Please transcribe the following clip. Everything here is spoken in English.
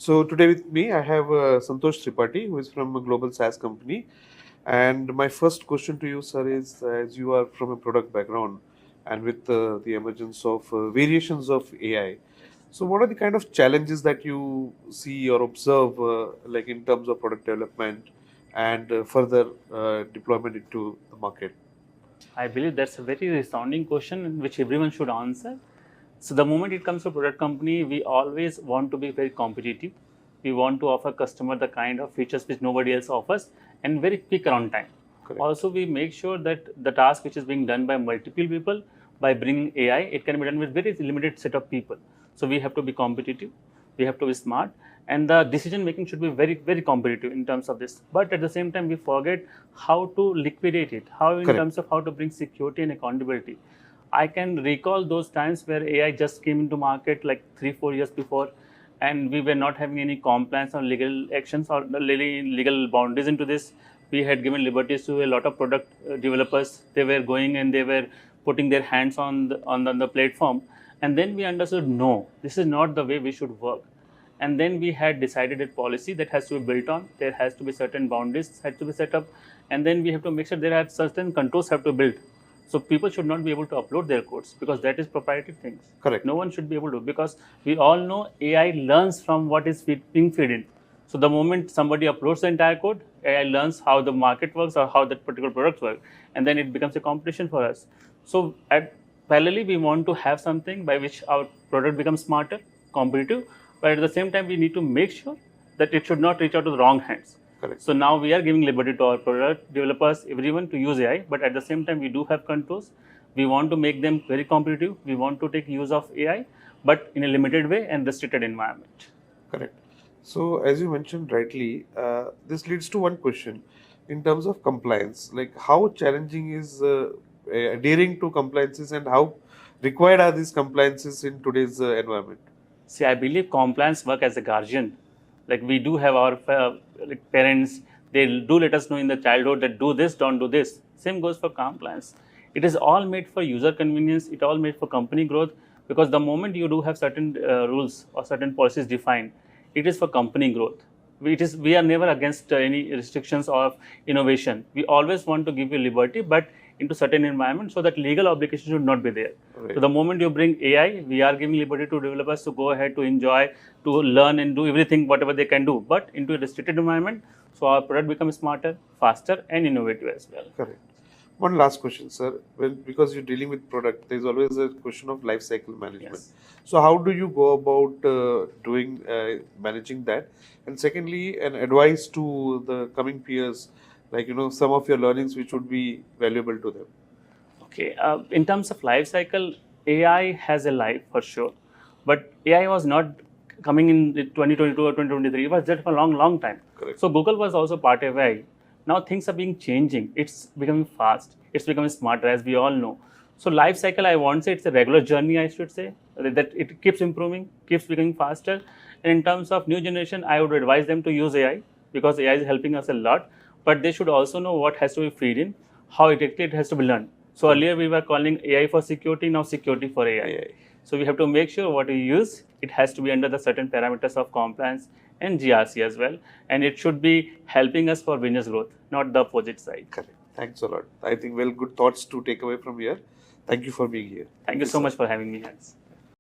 So today with me, I have Santosh Tripathi, who is from a global SaaS company. And my first question to you, sir, is as you are from a product background and with the emergence of variations of AI. So what are the kind of challenges that you see or observe, like in terms of product development and further deployment into the market? I believe that's a very resounding question which everyone should answer. So the moment it comes to product company, we always want to be very competitive. We want to offer customer the kind of features which nobody else offers and very quick around time. Correct. Also, we make sure that the task which is being done by multiple people, by bringing AI, it can be done with very limited set of people. So we have to be competitive, we have to be smart, and the decision making should be very competitive in terms of this. But at the same time, we forget how to liquidate it, how in Correct. terms of how to bring security and accountability. I can recall those times where AI just came into market like 3-4 years before, and we were not having any compliance or legal actions or legal boundaries into this. We had given liberties to a lot of product developers. They were going and they were putting their hands on the platform, and then we understood no, this is not the way we should work. And then we had decided a policy that has to be built on. There has to be certain boundaries had to be set up, and then we have to make sure there are certain controls have to be built. So people should not be able to upload their codes because that is proprietary things. Correct. No one should be able to, because we all know AI learns from what is being fed in. So the moment somebody uploads the entire code, AI learns how the market works or how that particular product works, and then it becomes a competition for us. So parallelly, we want to have something by which our product becomes smarter, competitive, but at the same time, we need to make sure that it should not reach out to the wrong hands. Correct. So now we are giving liberty to our product developers, everyone to use AI, but at the same time, we do have controls. We want to make them very competitive. We want to take use of AI, but in a limited way and restricted environment. Correct. So as you mentioned rightly, this leads to one question in terms of compliance. Like how challenging is adhering to compliances and how required are these compliances in today's environment? See, I believe compliance work as a guardian. Like we do have our like parents, they do let us know in the childhood that do this, don't do this. Same goes for compliance. It is all made for user convenience. It all made for company growth, because the moment you do have certain rules or certain policies defined, it is for company growth. We are never against any restrictions of innovation. We always want to give you liberty, but into certain environment so that legal obligation should not be there. Right. So the moment you bring AI, we are giving liberty to developers to go ahead to enjoy, to learn and do everything, whatever they can do, but into a restricted environment. So our product becomes smarter, faster and innovative as well. Correct. One last question, sir. Because you're dealing with product, there's always a question of life cycle management. Yes. So how do you go about managing that? And secondly, an advice to the coming peers, like some of your learnings which would be valuable to them. Okay, in terms of life cycle, AI has a life for sure, but AI was not coming in 2022 or 2023. It was there for a long time. Correct. So Google was also part of AI. Now things are being changing. It's becoming fast. It's becoming smarter, as we all know. So life cycle, I won't say it's a regular journey, I should say, that it keeps improving, keeps becoming faster. And in terms of new generation, I would advise them to use AI, because AI is helping us a lot, but they should also know what has to be feed in, how exactly it has to be learned. So earlier we were calling AI for security, now security for AI. So we have to make sure what we use, it has to be under the certain parameters of compliance and GRC as well. And it should be helping us for business growth, not the opposite side. Correct. Thanks a lot. I think good thoughts to take away from here. Thank you for being here. Thank you so much for having me here.